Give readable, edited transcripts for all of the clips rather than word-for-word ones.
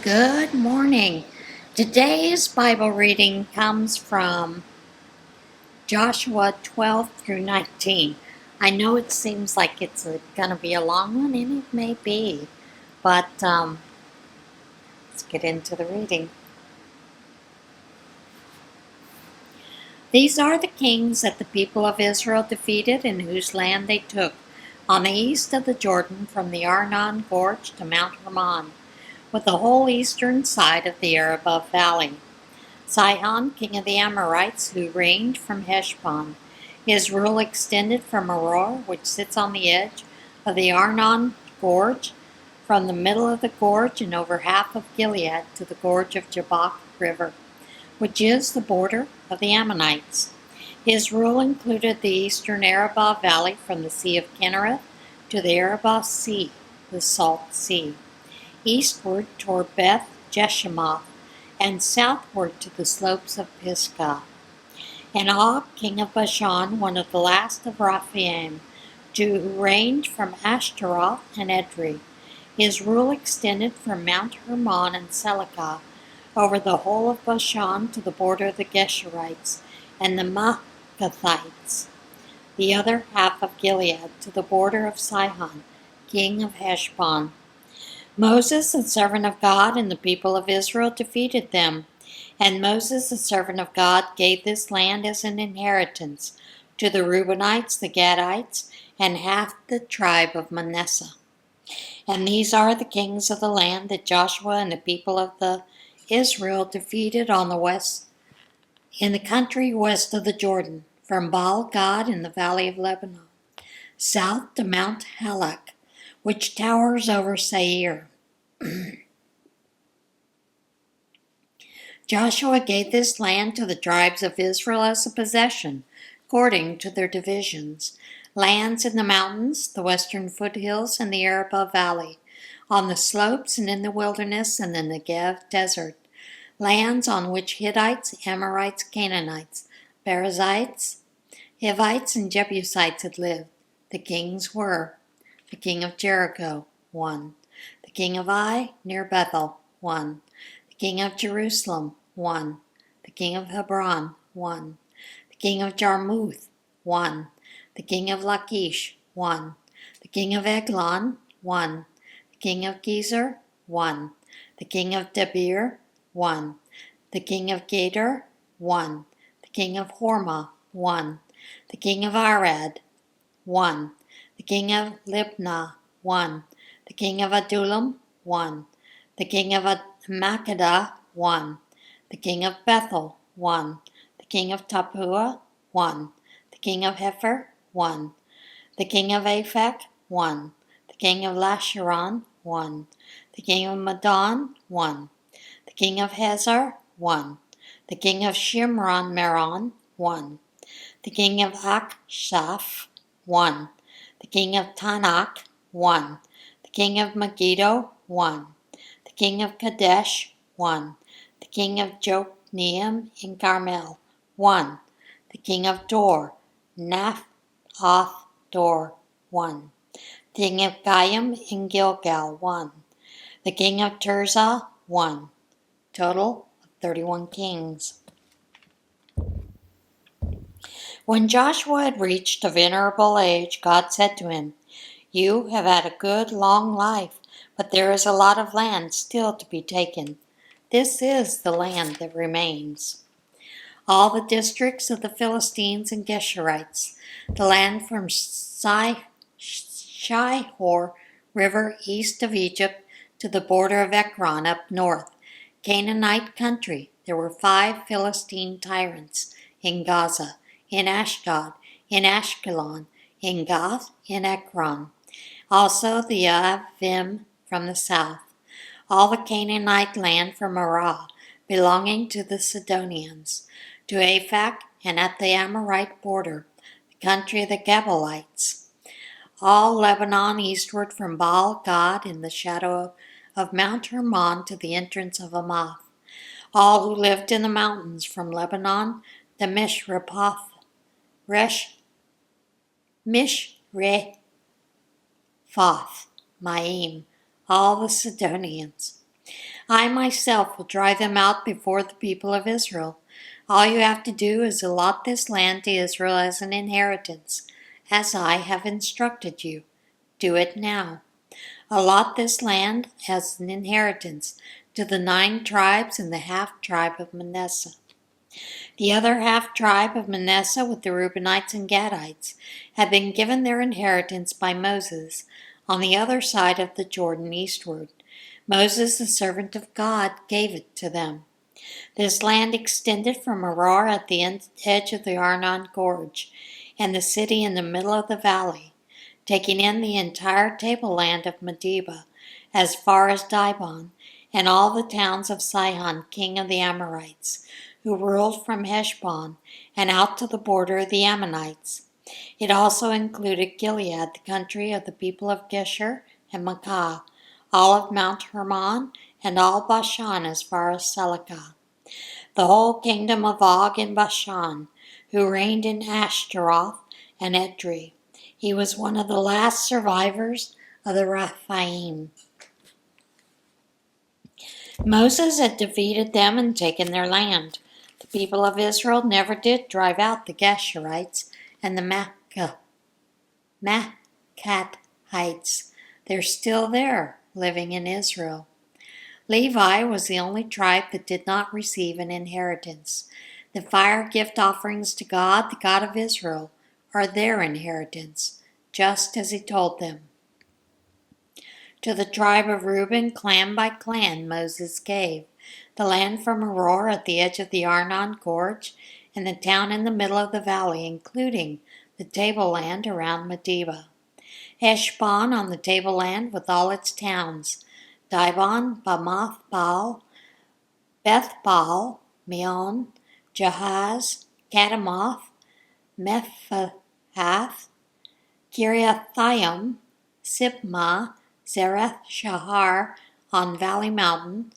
Good morning. Today's Bible reading comes from Joshua 12 through 19. I know it seems like it's going to be a long one, and it may be, but let's get into the reading. These are the kings that the people of Israel defeated and whose land they took, on the east of the Jordan from the Arnon Gorge to Mount Hermon, with the whole eastern side of the Arabah Valley. Sihon, king of the Amorites, who reigned from Heshbon. His rule extended from Aroer, which sits on the edge of the Arnon Gorge, from the middle of the gorge and over half of Gilead to the gorge of Jabbok River, which is the border of the Ammonites. His rule included the eastern Arabah Valley from the Sea of Kinnereth to the Arabah Sea, the Salt Sea, eastward toward Beth Jeshimoth, and southward to the slopes of Pisgah. And Og, king of Bashan, one of the last of Rephaim, who reigned from Ashtaroth and Edrei. His rule extended from Mount Hermon and Selecah over the whole of Bashan to the border of the Geshurites and the Maacathites, the other half of Gilead to the border of Sihon, king of Heshbon. Moses, the servant of God, and the people of Israel defeated them. And Moses, the servant of God, gave this land as an inheritance to the Reubenites, the Gadites, and half the tribe of Manasseh. And these are the kings of the land that Joshua and the people of the Israel defeated on the west, in the country west of the Jordan, from Baal Gad in the valley of Lebanon, south to Mount Halak, which towers over Seir. Joshua gave this land to the tribes of Israel as a possession, according to their divisions. Lands in the mountains, the western foothills, and the Arabah Valley, on the slopes and in the wilderness and in the Negev desert. Lands on which Hittites, Amorites, Canaanites, Perizzites, Hivites, and Jebusites had lived. The kings were the king of Jericho, 1. The king of Ai, near Bethel, 1. The king of Jerusalem, 1. The king of Hebron, 1. The king of Jarmuth, 1. The king of Lachish, 1. The king of Eglon, 1. The king of Gezer, 1. The king of Debir, 1. The king of Gader, 1. The king of Hormah, 1. The king of Arad, 1. The king of Libnah, 1. The king of Adullam, 1. The king of Makkedah, 1. The king of Bethel, 1. The king of Tappuah, 1. The king of Hepher, 1. The king of Aphek, 1. The king of Lasharon, 1. The king of Madon, 1. The king of Hazar, 1. The king of Shimron Meron, 1. The king of Akshaph, 1. The king of Tanakh, 1. The king of Megiddo, 1. The king of Kadesh, 1. The king of Jokneam in Carmel, 1. The king of Dor, Naphoth Dor, 1. The king of Gayim in Gilgal, 1. The king of Tirzah, 1. Total of 31 kings. When Joshua had reached a venerable age, God said to him, "You have had a good, long life, but there is a lot of land still to be taken. This is the land that remains. All the districts of the Philistines and Geshurites, the land from Shihor River east of Egypt to the border of Ekron up north, Canaanite country. There were 5 Philistine tyrants in Gaza, in Ashdod, in Ashkelon, in Gath, in Ekron. Also the Avim from the south. All the Canaanite land from Arah, belonging to the Sidonians, to Aphek, and at the Amorite border, the country of the Gebalites. All Lebanon eastward from Baal Gad in the shadow of Mount Hermon to the entrance of Hamath. All who lived in the mountains from Lebanon to Mishrepoth, Mishrefoth, Maim, all the Sidonians. I myself will drive them out before the people of Israel. All you have to do is allot this land to Israel as an inheritance, as I have instructed you. Do it now. Allot this land as an inheritance to the 9 tribes and the half-tribe of Manasseh. The other half-tribe of Manasseh with the Reubenites and Gadites had been given their inheritance by Moses on the other side of the Jordan eastward. Moses, the servant of God, gave it to them. This land extended from Aroer at the edge of the Arnon Gorge and the city in the middle of the valley, taking in the entire tableland of Medeba as far as Dibon and all the towns of Sihon, king of the Amorites, who ruled from Heshbon and out to the border of the Ammonites. It also included Gilead, the country of the people of Geshur and Maacah, all of Mount Hermon, and all Bashan as far as Selecah. The whole kingdom of Og in Bashan, who reigned in Ashtaroth and Edrei. He was one of the last survivors of the Rephaim. Moses had defeated them and taken their land. The people of Israel never did drive out the Geshurites and the Maacathites. They're still there, living in Israel. Levi was the only tribe that did not receive an inheritance. The fire gift offerings to God, the God of Israel, are their inheritance, just as he told them. To the tribe of Reuben, clan by clan, Moses gave the land from Aroer at the edge of the Arnon Gorge and the town in the middle of the valley, including the tableland around Medeba. Heshbon on the tableland with all its towns, Dibon, Bamoth Baal, Beth Baal, Meon, Jahaz, Catamoth, Mephahath, Kiriathaim, Sibmah, Zereth Shahar on Valley Mountain,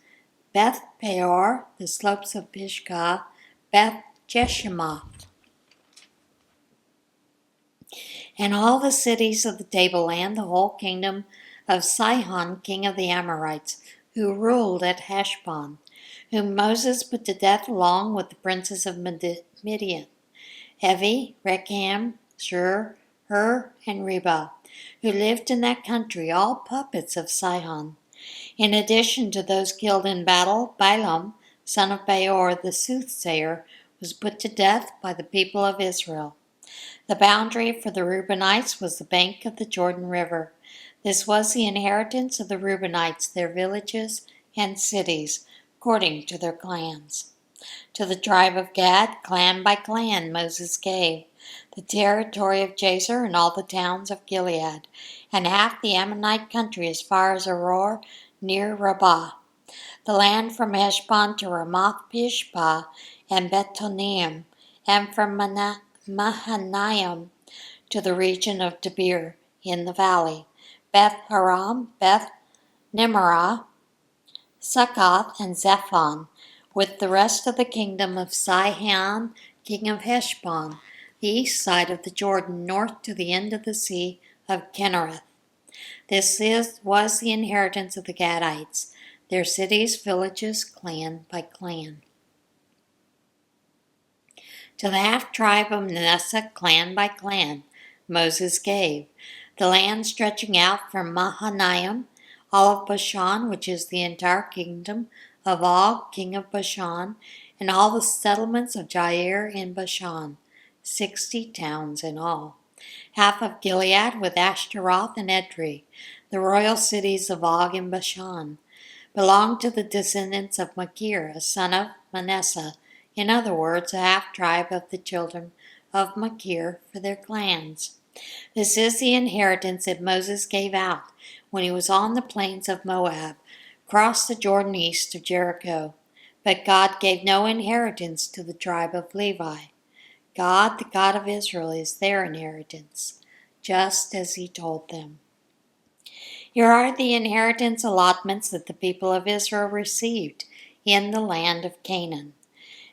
Beth Peor, the slopes of Pisgah, Beth Jeshimoth, and all the cities of the tableland, the whole kingdom of Sihon, king of the Amorites, who ruled at Heshbon, whom Moses put to death along with the princes of Midian, Hevi, Rechem, Shur, Hur, and Reba, who lived in that country, all puppets of Sihon. In addition to those killed in battle, Balaam, son of Beor, the soothsayer, was put to death by the people of Israel. The boundary for the Reubenites was the bank of the Jordan River. This was the inheritance of the Reubenites, their villages and cities, according to their clans. To the tribe of Gad, clan by clan, Moses gave the territory of Jazer and all the towns of Gilead, and half the Ammonite country as far as Aroer near Rabbah, the land from Heshbon to Ramoth Pishpah and Betonim, and from Mahanaim to the region of Debir in the valley, Beth Haram, Beth Nimerah, Succoth, and Zephon, with the rest of the kingdom of Sihon, king of Heshbon, the east side of the Jordan, north to the end of the sea of Kinnereth. This was the inheritance of the Gadites, their cities, villages, clan by clan. To the half-tribe of Manasseh, clan by clan, Moses gave the land stretching out from Mahanaim, all of Bashan, which is the entire kingdom of Og, king of Bashan, and all the settlements of Jair in Bashan, 60 towns in all. Half of Gilead with Ashtaroth and Edrei, the royal cities of Og in Bashan, belonged to the descendants of Machir, a son of Manasseh, in other words, a half-tribe of the children of Machir for their clans. This is the inheritance that Moses gave out when he was on the plains of Moab, crossed the Jordan east of Jericho. But God gave no inheritance to the tribe of Levi. God, the God of Israel, is their inheritance, just as he told them. Here are the inheritance allotments that the people of Israel received in the land of Canaan.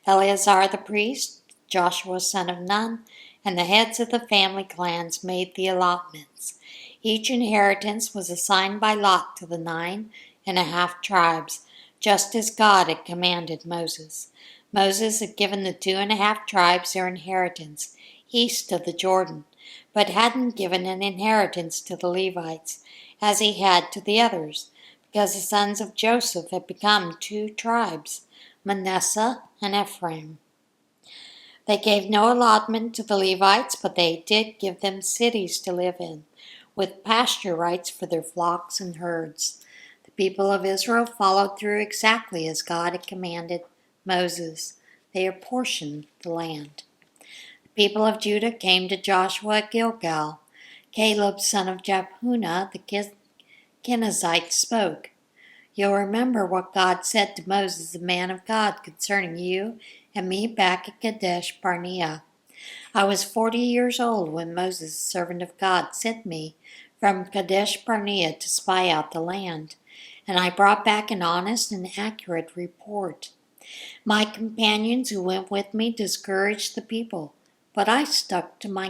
Eleazar the priest, Joshua son of Nun, and the heads of the family clans made the allotments. Each inheritance was assigned by lot to the 9.5 tribes, just as God had commanded Moses. Moses had given the 2.5 tribes their inheritance east of the Jordan, but hadn't given an inheritance to the Levites, as he had to the others, because the sons of Joseph had become 2 tribes, Manasseh and Ephraim. They gave no allotment to the Levites, but they did give them cities to live in, with pasture rights for their flocks and herds. The people of Israel followed through exactly as God had commanded Moses. They apportioned the land. The people of Judah came to Joshua at Gilgal. Caleb, son of Jephunneh, the Kenizzite, spoke. You'll remember what God said to Moses, the man of God, concerning you and me back at Kadesh Barnea. I was 40 years old when Moses, servant of God, sent me from Kadesh Barnea to spy out the land, and I brought back an honest and accurate report. My companions who went with me discouraged the people, but I stuck to my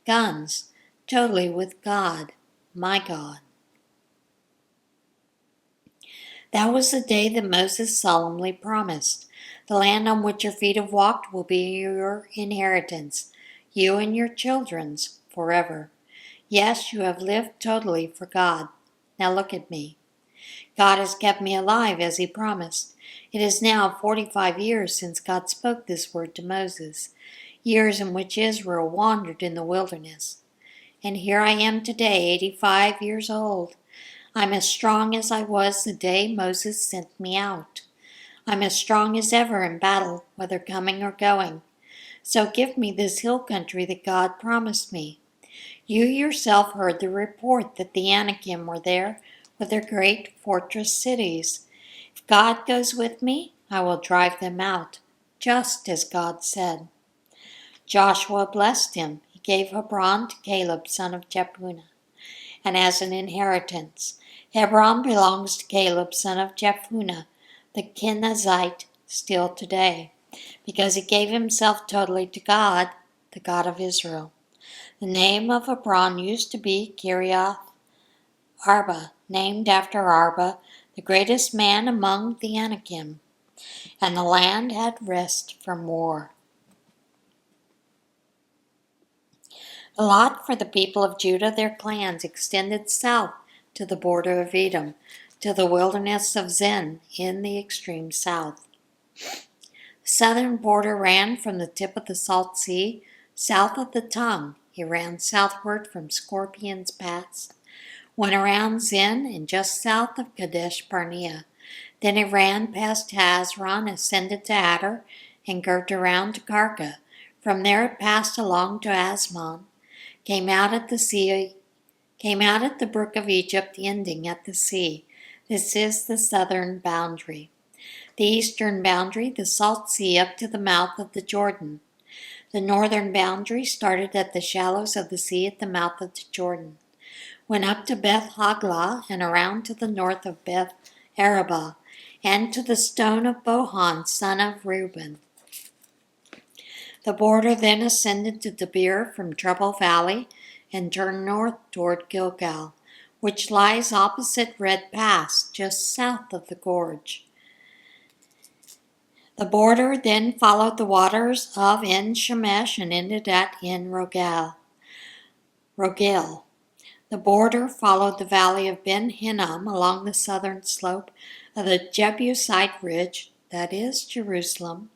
guns, totally with God, my God. That was the day that Moses solemnly promised. The land on which your feet have walked will be your inheritance, you and your children's, forever. Yes, you have lived totally for God. Now look at me. God has kept me alive as he promised. It is now 45 years since God spoke this word to Moses, years in which Israel wandered in the wilderness. And here I am today, 85 years old. I'm as strong as I was the day Moses sent me out. I'm as strong as ever in battle, whether coming or going. So give me this hill country that God promised me. You yourself heard the report that the Anakim were there with their great fortress cities. If God goes with me, I will drive them out, just as God said. Joshua blessed him. He gave Hebron to Caleb, son of Jephunneh, and as an inheritance. Hebron belongs to Caleb, son of Jephunneh, the Kenizzite, still today, because he gave himself totally to God, the God of Israel. The name of Hebron used to be Kiriath Arba, named after Arba, the greatest man among the Anakim, and the land had rest from war. The lot for the people of Judah, their clans, extended south to the border of Edom, to the wilderness of Zin in the extreme south. The southern border ran from the tip of the Salt Sea, south of the Tongue. It ran southward from Scorpion's Pass, went around Zin and just south of Kadesh Barnea. Then it ran past Hazron, ascended to Adar, and curved around to Karka. From there it passed along to Asmon, came out at the brook of Egypt, ending at the sea. This is the southern boundary. The eastern boundary, the Salt Sea up to the mouth of the Jordan. The northern boundary started at the shallows of the sea at the mouth of the Jordan, went up to Beth Haglah and around to the north of Beth Arabah, and to the stone of Bohan, son of Reuben. The border then ascended to Debir from Trouble Valley and turned north toward Gilgal, which lies opposite Red Pass, just south of the gorge. The border then followed the waters of En Shemesh and ended at En Rogel. The border followed the valley of Ben Hinnom along the southern slope of the Jebusite ridge, that is Jerusalem.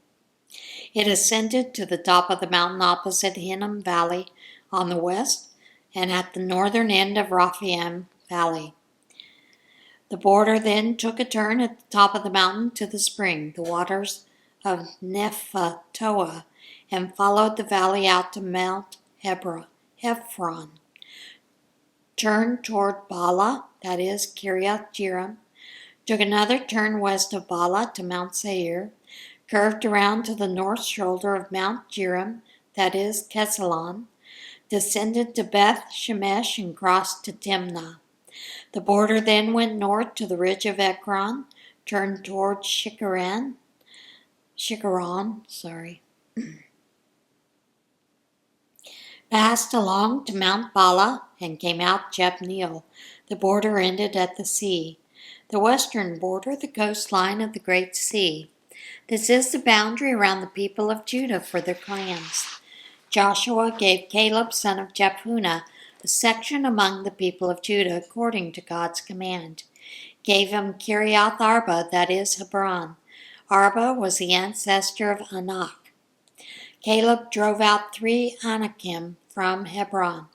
It ascended to the top of the mountain opposite Hinnom Valley on the west and at the northern end of Rephaim Valley. The border then took a turn at the top of the mountain to the spring, the waters of Nephatoah, and followed the valley out to Mount Hephron. Turned toward Bala, that is Kiriath Jearim, took another turn west of Bala to Mount Seir, curved around to the north shoulder of Mount Jearim, that is Kesalon, descended to Beth Shemesh and crossed to Timnah. The border then went north to the ridge of Ekron, turned toward Shikaron, passed along to Mount Bala and came out Jabneel. The border ended at the sea. the western border, the coastline of the Great Sea. This is the boundary around the people of Judah for their clans. Joshua gave Caleb, son of Jephunneh, a section among the people of Judah according to God's command. Gave him Kiriath Arba, that is Hebron. Arba was the ancestor of Anak. Caleb drove out 3 Anakim from Hebron: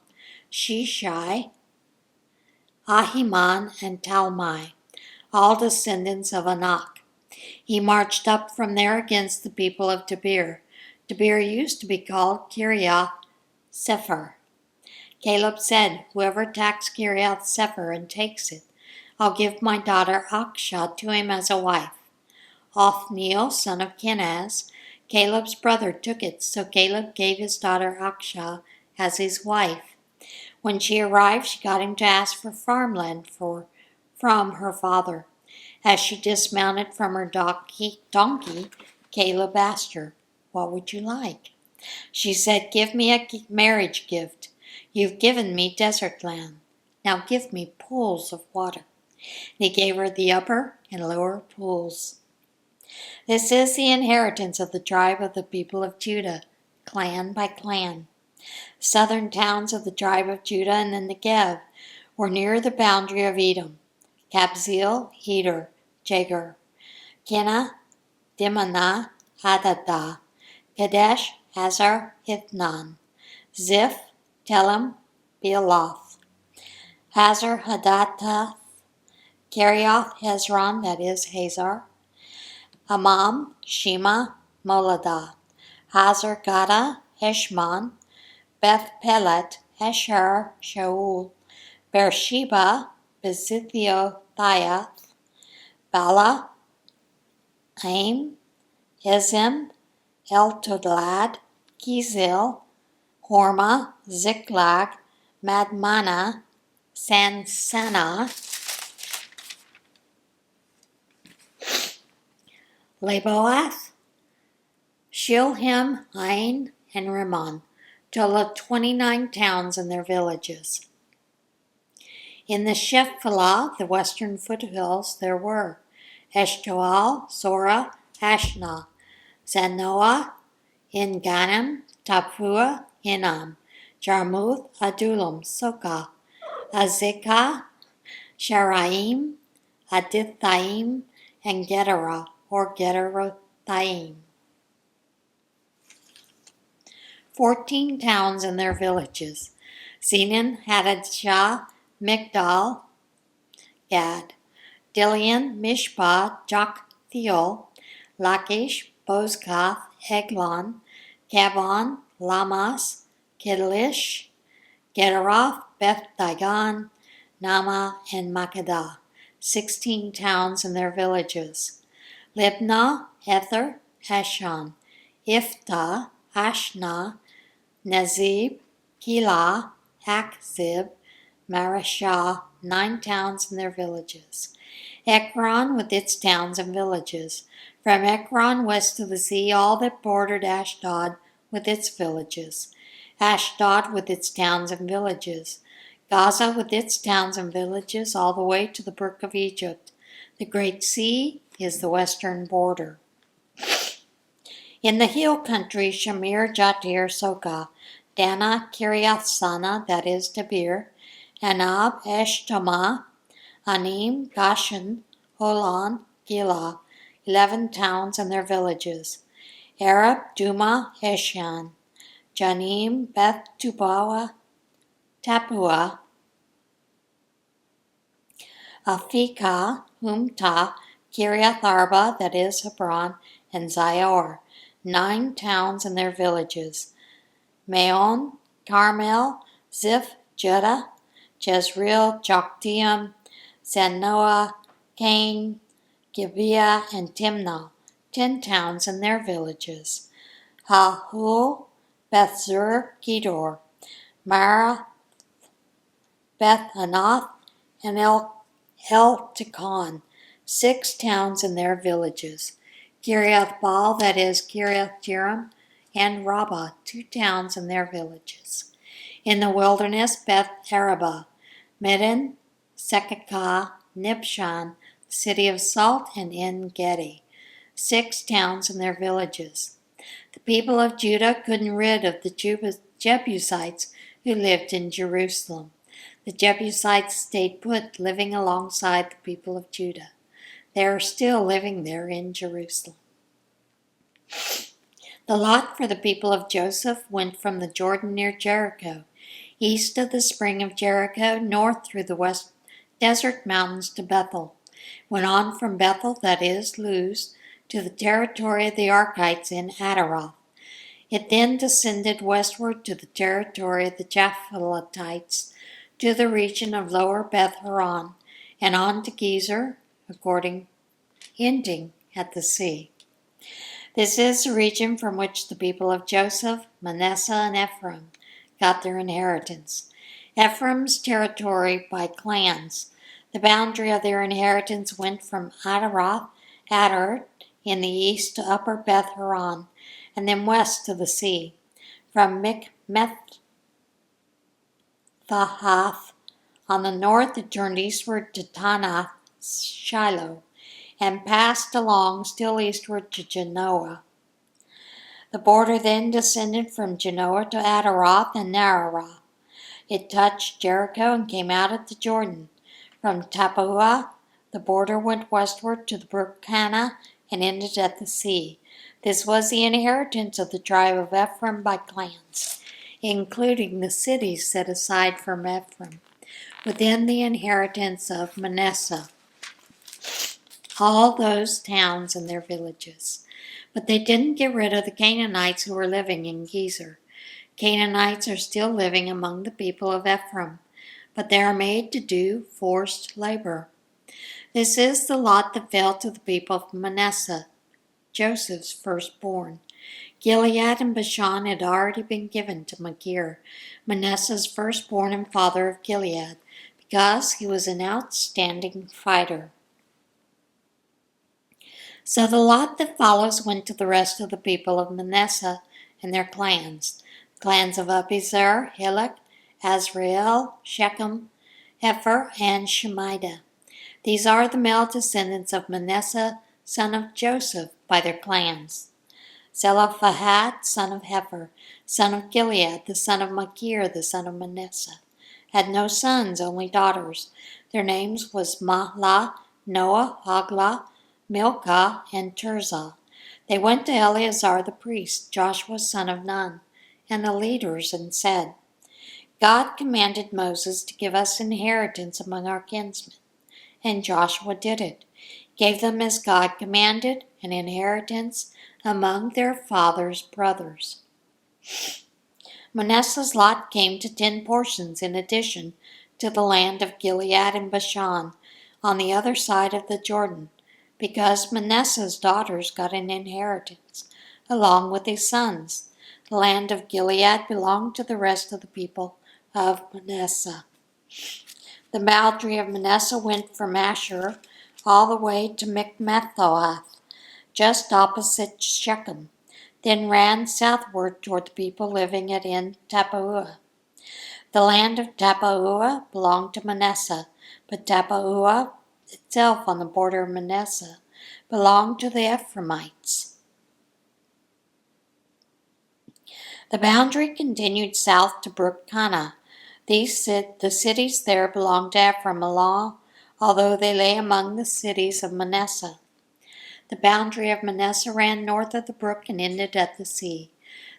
Sheshai, Ahiman, and Talmai, all descendants of Anak. He marched up from there against the people of Debir. Debir used to be called Kiriath Sepher. Caleb said, "Whoever attacks Kiriath Sepher and takes it, I'll give my daughter Akshah to him as a wife." Othniel, son of Kenaz, Caleb's brother, took it, so Caleb gave his daughter Akshah as his wife. When she arrived, she got him to ask for farmland from her father. As she dismounted from her donkey, Caleb asked her, "What would you like?" She said, "Give me a marriage gift. You've given me desert land. Now give me pools of water." And he gave her the upper and lower pools. This is the inheritance of the tribe of the people of Judah, clan by clan. Southern towns of the tribe of Judah and the Negev were near the boundary of Edom: Kabzeel, Eder, Jagur, Kenah, Dimnah, Hadadah, Kadesh, Hazar, Ithnan, Ziph, Telem, Bealoth, Hazar Hadath, Kerioth Hezron, that is Hazar, Amam, Shema, Moladah, Hazar Gada, Heshmon, Beth Pelet, Heshar, Shaul, Beersheba, Bezithiothia, Bala, Aim, Ezem, Eltolad, Kizil, Hormah, Ziklag, Madmannah, Sansannah, Laboath, Shilhim, Ain, and Rimmon, total 29 towns and their villages. In the Shephelah, the western foothills, there were Eshtaol, Zorah, Ashna, Zanoah, En-Ganim, Tapua, Hinnom, Jarmuth, Adullam, Sokah, Azekah, Sharaim, Adithaim, and Gederah, or Gederothaim. 14 towns and their villages: Zenan, Hadadshah, Migdal, Gad, Dilian, Mishpah, Joktheol, Lachish, Bozkath, Eglon, Kabon, Lamas, Kidlish, Gederoth, Beth Dagon, Nama, and Makkedah, 16 towns and their villages: Libnah, Ether, Ashan, Iftah, Ashna, Nezib, Keilah, Achzib, Mareshah, 9 towns and their villages. Ekron with its towns and villages. From Ekron west to the sea, all that bordered Ashdod with its villages. Ashdod with its towns and villages. Gaza with its towns and villages, all the way to the brook of Egypt. The Great Sea is the western border. In the hill country, Shamir, Jatir, Sokah, Dana, Kiriath Sana, that is Debir, Anab, Eshtama, Anim, Gashan, Holon, Gila, 11 towns and their villages. Arab, Duma, Heshan, Janim, Beth Tapua, Aphekah, Humtah, Kiriath Arba, that is Hebron, and Zior, 9 towns and their villages. Maon, Carmel, Ziph, Judah, Jezreel, Jokteam, Zanoah, Cain, Gibeah, and Timnah, 10 towns and their villages. Hahul, Bethzur, Gedor, Mara, Beth Anath, and El Tikon, 6 towns and their villages. Kiriath Baal, that is Kiriath Jearim, and Rabbah, 2 towns and their villages. In the wilderness, Beth Arabah, Medan, Sekakah, Nibshan, city of Salt, and En-Gedi, 6 towns and their villages. The people of Judah couldn't rid of the Jebusites who lived in Jerusalem. The Jebusites stayed put, living alongside the people of Judah. They are still living there in Jerusalem. The lot for the people of Joseph went from the Jordan near Jericho, east of the spring of Jericho, north through the west desert mountains to Bethel. Went on from Bethel, that is, Luz, to the territory of the Archites in Adaroth. It then descended westward to the territory of the Japhletites, to the region of lower Beth Horon, and on to Gezer, ending at the sea. This is the region from which the people of Joseph, Manasseh, and Ephraim got their inheritance. Ephraim's territory by clans. The boundary of their inheritance went from Adaroth, Adar, in the east to upper Beth Horon, and then west to the sea. From Mikmethath on the north, it turned eastward to Tanath Shiloh, and passed along still eastward to Genoa. The border then descended from Genoa to Adaroth and Nararoth. It touched Jericho and came out at the Jordan. From Tappuah, the border went westward to the brook Cana and ended at the sea. This was the inheritance of the tribe of Ephraim by clans, including the cities set aside from Ephraim, within the inheritance of Manasseh, all those towns and their villages. But they didn't get rid of the Canaanites who were living in Gezer. Canaanites are still living among the people of Ephraim, but they are made to do forced labor. This is the lot that fell to the people of Manasseh, Joseph's firstborn. Gilead and Bashan had already been given to Machir, Manasseh's firstborn and father of Gilead, because he was an outstanding fighter. So the lot that follows went to the rest of the people of Manasseh and their clans. The clans of Abiezer, Helek, Azrael, Shechem, Epher, and Shemida. These are the male descendants of Manasseh, son of Joseph, by their clans. Zelophehad, son of Hefer, son of Gilead, the son of Machir, the son of Manasseh, had no sons, only daughters. Their names was Mahlah, Noah, Hoglah, Milcah, and Tirzah. They went to Eleazar the priest, Joshua son of Nun, and the leaders, and said, God commanded Moses to give us inheritance among our kinsmen, and Joshua did it, gave them as God commanded, an inheritance among their father's brothers. Manasseh's lot came to 10 portions in addition to the land of Gilead and Bashan on the other side of the Jordan, because Manasseh's daughters got an inheritance, along with his sons. The land of Gilead belonged to the rest of the people of Manasseh. The boundary of Manasseh went from Asher all the way to Mikmethath, just opposite Shechem, then ran southward toward the people living at En-Tappuah. The land of Tappuah belonged to Manasseh, but Tappuah itself on the border of Manasseh belonged to the Ephraimites. The boundary continued south to Brook Cana. The cities there belonged to Ephraim, although they lay among the cities of Manasseh. The boundary of Manasseh ran north of the brook and ended at the sea.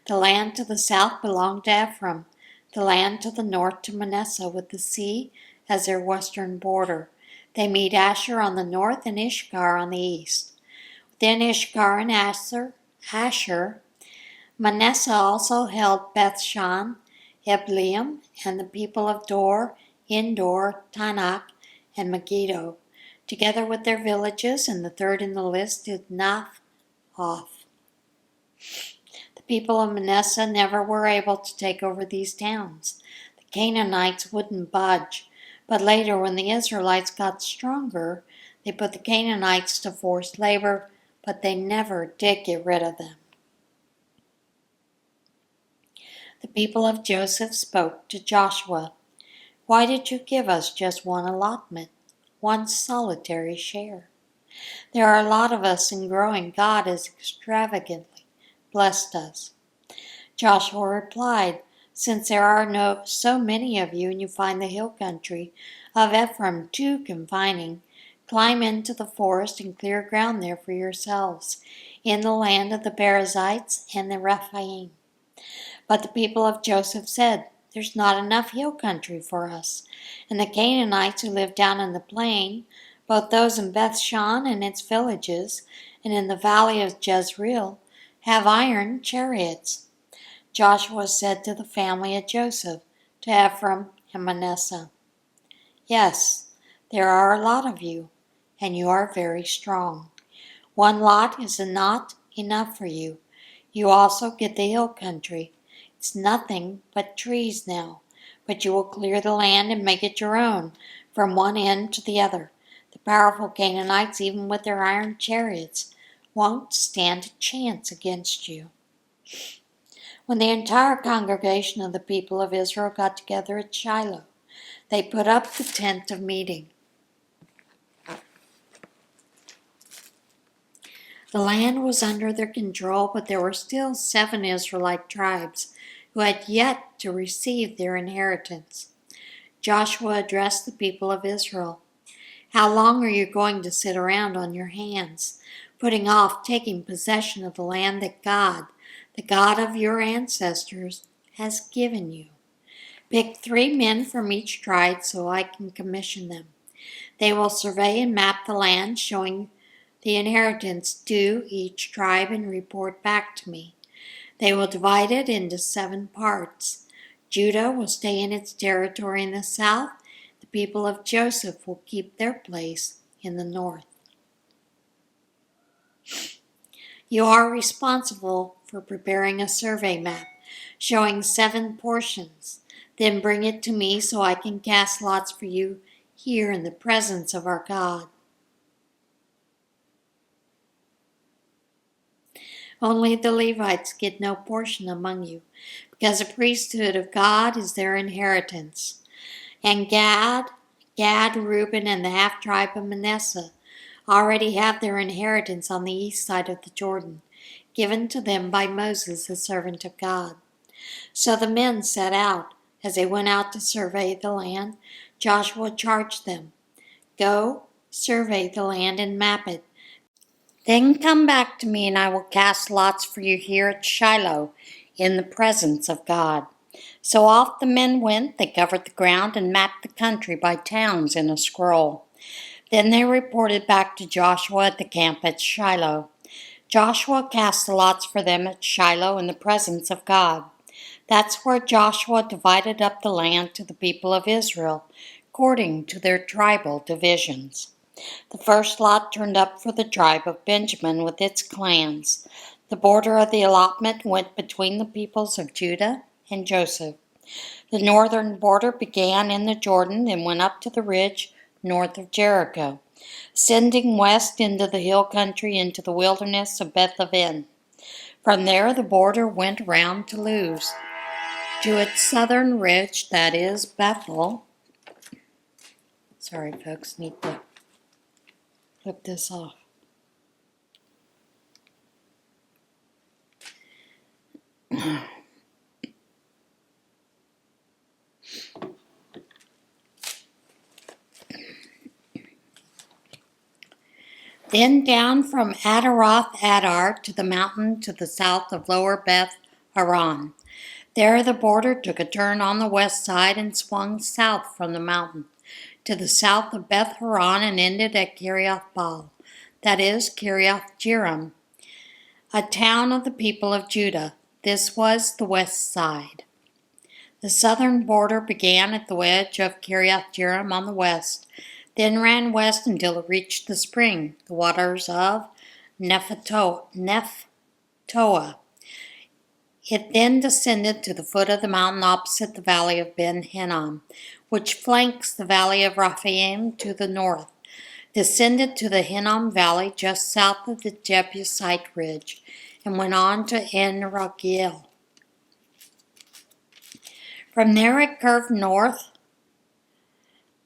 The land to the south belonged to Ephraim, the land to the north to Manasseh, with the sea as their western border. They meet Asher on the north and Ishkar on the east. Within Ishkar and Asher, Manasseh also held Bethshan, Ebleam, and the people of Dor, Endor, Tanakh, and Megiddo, together with their villages, and the third in the list is Naphoth. The people of Manasseh never were able to take over these towns. The Canaanites wouldn't budge, but later when the Israelites got stronger, they put the Canaanites to forced labor, but they never did get rid of them. The people of Joseph spoke to Joshua, Why did you give us just one allotment? one solitary share. There are a lot of us and growing. God has extravagantly blessed us. Joshua replied, since there are so many of you and you find the hill country of Ephraim too confining, climb into the forest and clear ground there for yourselves, in the land of the Perizzites and the Rephaim. But the people of Joseph said, there's not enough hill country for us, and the Canaanites who live down in the plain, both those in Bethshan and its villages, and in the valley of Jezreel, have iron chariots. Joshua said to the family of Joseph, to Ephraim and Manasseh, yes, there are a lot of you, and you are very strong. One lot is not enough for you. You also get the hill country. It's nothing but trees now, but you will clear the land and make it your own, from one end to the other. The powerful Canaanites, even with their iron chariots, won't stand a chance against you. When the entire congregation of the people of Israel got together at Shiloh, they put up the tent of meeting. The land was under their control, but there were still 7 Israelite tribes who had yet to receive their inheritance. Joshua addressed the people of Israel. How long are you going to sit around on your hands, putting off taking possession of the land that God, the God of your ancestors, has given you? Pick 3 men from each tribe so I can commission them. They will survey and map the land, showing the inheritance to each tribe and report back to me. They will divide it into 7 parts. Judah will stay in its territory in the south. The people of Joseph will keep their place in the north. You are responsible for preparing a survey map showing 7 portions. Then bring it to me so I can cast lots for you here in the presence of our God. Only the Levites get no portion among you, because the priesthood of God is their inheritance. And Gad, Reuben, and the half-tribe of Manasseh already have their inheritance on the east side of the Jordan, given to them by Moses, the servant of God. So the men set out. As they went out to survey the land, Joshua charged them, go, survey the land and map it. Then come back to me, and I will cast lots for you here at Shiloh, in the presence of God. So off the men went. They covered the ground and mapped the country by towns in a scroll. Then they reported back to Joshua at the camp at Shiloh. Joshua cast the lots for them at Shiloh in the presence of God. That's where Joshua divided up the land to the people of Israel, according to their tribal divisions. The first lot turned up for the tribe of Benjamin with its clans. The border of the allotment went between the peoples of Judah and Joseph. The northern border began in the Jordan and went up to the ridge north of Jericho, ascending west into the hill country into the wilderness of Beth-aven. From there the border went round to Luz, to its southern ridge, that is Bethel. Sorry folks, need to flip this off. Then down from Adaroth Adar to the mountain to the south of Lower Beth Horon. There the border took a turn on the west side and swung south from the mountain to the south of Beth Horon and ended at Kiriath Baal, that is Kiriath Jearim, a town of the people of Judah. This was the west side. The southern border began at the wedge of Kiriath Jearim on the west, then ran west until it reached the spring, the waters of Nephtoah. It then descended to the foot of the mountain opposite the valley of Ben Hinnom, which flanks the valley of Rephaim to the north, descended to the Hinnom Valley just south of the Jebusite Ridge, and went on to En Rogel. From there it curved north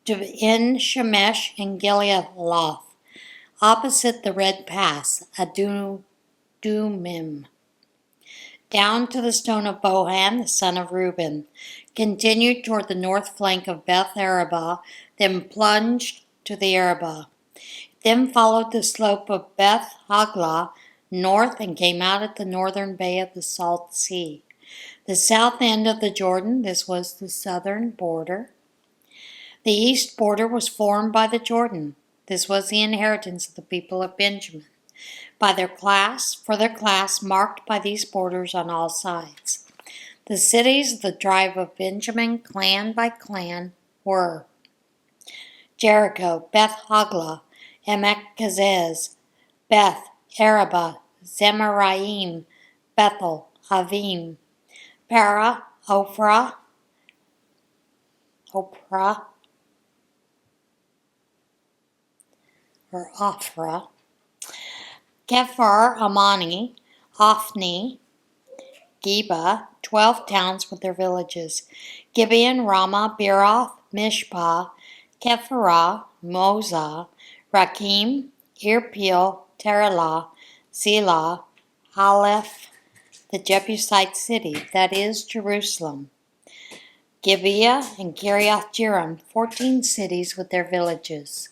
to En Shemesh and Gilealoth, opposite the Red Pass, Adumim, down to the stone of Bohan, the son of Reuben, continued toward the north flank of Beth Arabah, then plunged to the Arabah. Then followed the slope of Beth Haglah north and came out at the northern bay of the Salt Sea. The south end of the Jordan, this was the southern border. The east border was formed by the Jordan. This was the inheritance of the people of Benjamin, for their class marked by these borders on all sides. The cities of the tribe of Benjamin, clan by clan, were Jericho, Beth Haglah, Emek Kezez, Beth Arabah, Zemaraim, Bethel, Avim, Para, Ophrah, Kephar, Amani, Ophni, Geba, 12 towns with their villages, Gibeon, Ramah, Beeroth, Mishpah, Kephirah, Mozah, Rakim, Irpeel, Teralah, Zelah, Aleph, the Jebusite city, that is, Jerusalem, Gibeah and Kiriath Jearim, 14 cities with their villages.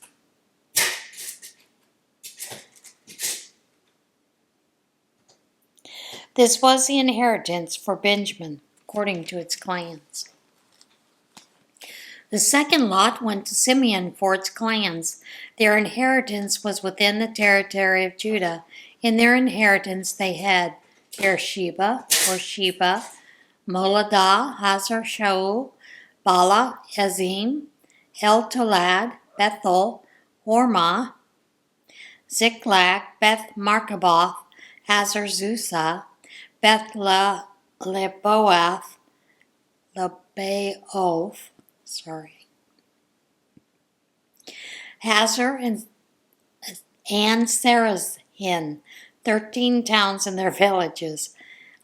This was the inheritance for Benjamin, according to its clans. The second lot went to Simeon for its clans. Their inheritance was within the territory of Judah. In their inheritance they had Beersheba, or Sheba, Moladah, Hazar Shaul, Bala, Ezim, El Tolad, Bethel, Hormah, Ziklag, Beth Markaboth, Hazar Zuzah, Beth Lebaoth, Hazar and Sarazhin, 13 towns and their villages,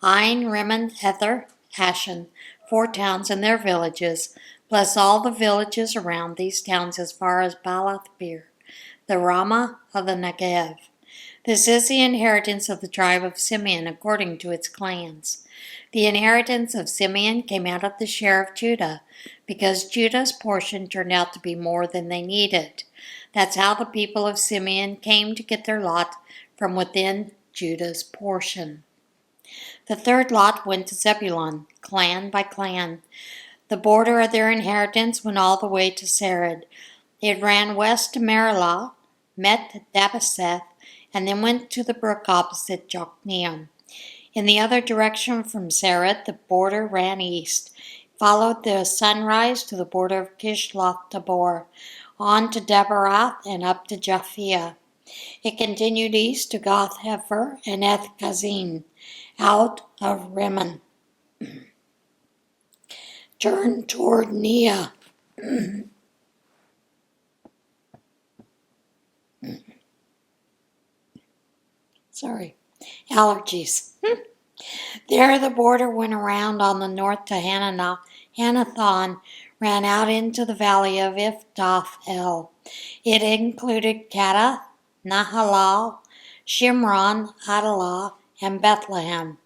Ain, Rimmon, Ether, Ashan, 4 towns and their villages, plus all the villages around these towns as far as Baalath-beer, the Ramah of the Negev. This is the inheritance of the tribe of Simeon according to its clans. The inheritance of Simeon came out of the share of Judah, because Judah's portion turned out to be more than they needed. That's how the people of Simeon came to get their lot from within Judah's portion. The third lot went to Zebulun, clan by clan. The border of their inheritance went all the way to Sarid. It ran west to Marilah, met Dabbeseth, and then went to the brook opposite Jokneam. In the other direction from Sarid, the border ran east, followed the sunrise to the border of Kishloth Tabor, on to Daberath and up to Japhia. It continued east to Gath Hefer and Eth Kazin, out of Rimmon. Turned toward Nia. Allergies. There the border went around on the north to Hanathon, ran out into the valley of Iftath El. It included Katath, Nahalal, Shimron, Adalah, and Bethlehem,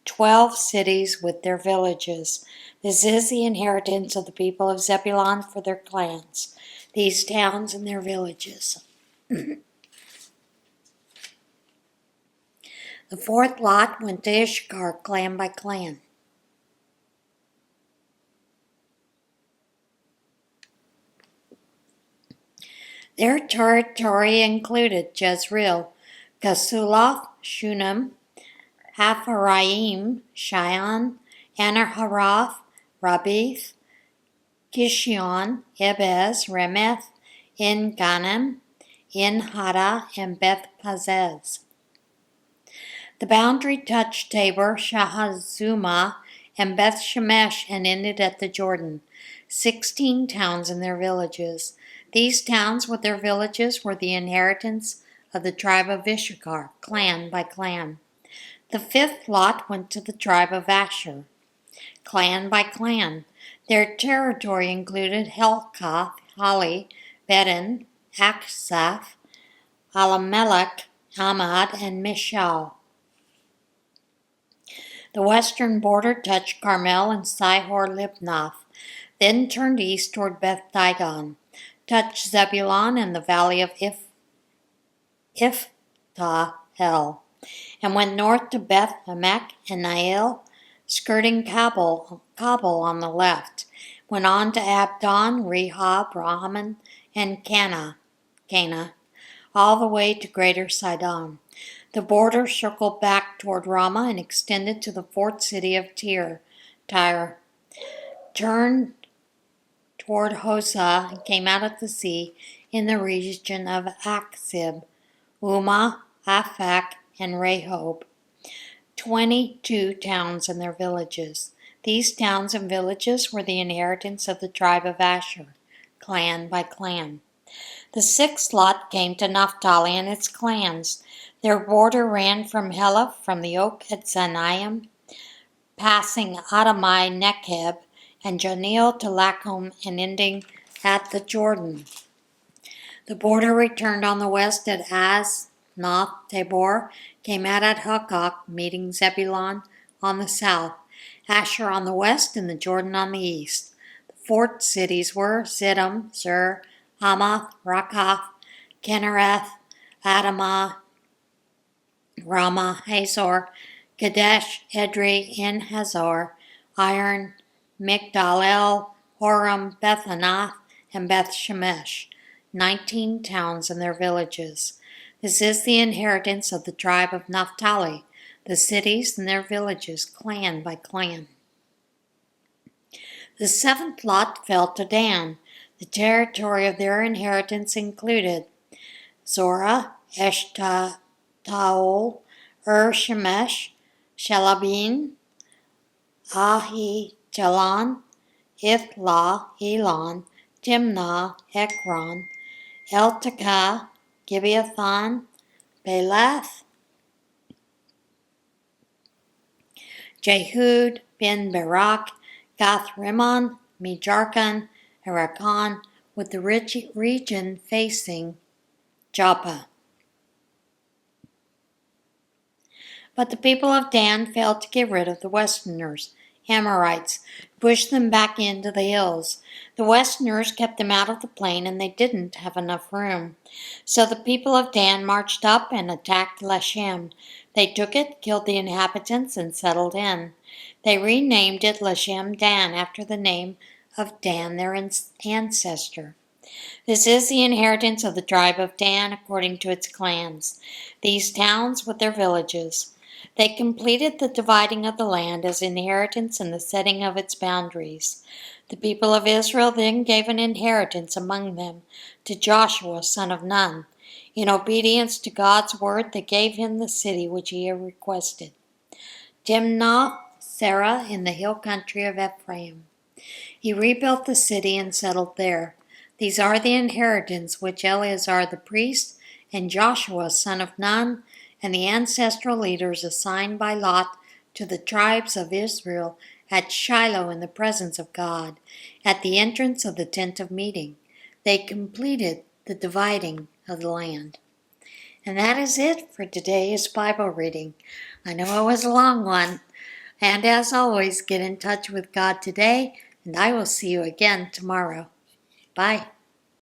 12 cities with their villages. This is the inheritance of the people of Zebulun for their clans, these towns and their villages. The fourth lot went to Issachar, clan by clan. Their territory included Jezreel, Kasuloth, Shunem, Hapharaim, Shion, Anaharath, Rabith, Kishion, Ebez, Remeth, En Ganim, En Hada, and Beth Pazez. The boundary touched Tabor, Shahazumah, and Beth Shemesh and ended at the Jordan, 16 towns and their villages. These towns with their villages were the inheritance of the tribe of Issachar, clan by clan. The fifth lot went to the tribe of Asher, clan by clan. Their territory included Helkath, Naphtali, Beden, Aksaph, Alamelech, Amad, and Mishal. The western border touched Carmel and Sihor-Libnath, then turned east toward Beth-Dagon, touched Zebulun and the valley of Iphthahel, and went north to Beth-Emek and Nael, skirting Kabul on the left, went on to Abdon, Rehob, Rahaman, and Cana, all the way to Greater Sidon. The border circled back toward Ramah and extended to the fort city of Tyre, turned toward Hosah and came out of the sea in the region of Aksib, Umah, Aphak, and Rehob, 22 towns and their villages. These towns and villages were the inheritance of the tribe of Asher, clan by clan. The sixth lot came to Naphtali and its clans. Their border ran from Heleph, from the oak at Zanaim, passing Adamai Nekeb, and Janeel to Lachom, and ending at the Jordan. The border returned on the west at Aznoth Tabor, came out at Hukkok, meeting Zebulun on the south, Asher on the west, and the Jordan on the east. The fort cities were Ziddim, Zur, Hamath, Rakath, Kinnereth, Adamah, Ramah, Hazor, Kadesh, Edrei, En Hazor, Iron, Migdal-El, Horam, Beth-Anath, and Beth-Shemesh, 19 towns and their villages. This is the inheritance of the tribe of Naphtali, the cities and their villages, clan by clan. The seventh lot fell to Dan. The territory of their inheritance included Zorah, Eshtaol, Shemesh, Shelabin, Ahi-Jalan, Ithlah, Elon, Timnah, Ekron, Eltekah, Gibeathon, Belath, Jehud, Ben Barak, Gath-Rimmon, Mejarkon, and Rakan, with the region facing Joppa. But the people of Dan failed to get rid of the Westerners, Amorites, pushed them back into the hills. The Westerners kept them out of the plain, and they didn't have enough room. So the people of Dan marched up and attacked Lashem. They took it, killed the inhabitants, and settled in. They renamed it Lashem Dan, after the name of Dan, their ancestor. This is the inheritance of the tribe of Dan according to its clans, these towns with their villages. They completed the dividing of the land as inheritance and the setting of its boundaries. The people of Israel then gave an inheritance among them to Joshua, son of Nun. In obedience to God's word, they gave him the city which he had requested. Timnath Serah in the hill country of Ephraim. He rebuilt the city and settled there. These are the inheritance which Eleazar the priest and Joshua, son of Nun, and the ancestral leaders assigned by lot to the tribes of Israel at Shiloh in the presence of God, at the entrance of the tent of meeting. They completed the dividing of the land. And that is it for today's Bible reading. I know it was a long one. And as always, get in touch with God today, and I will see you again tomorrow. Bye.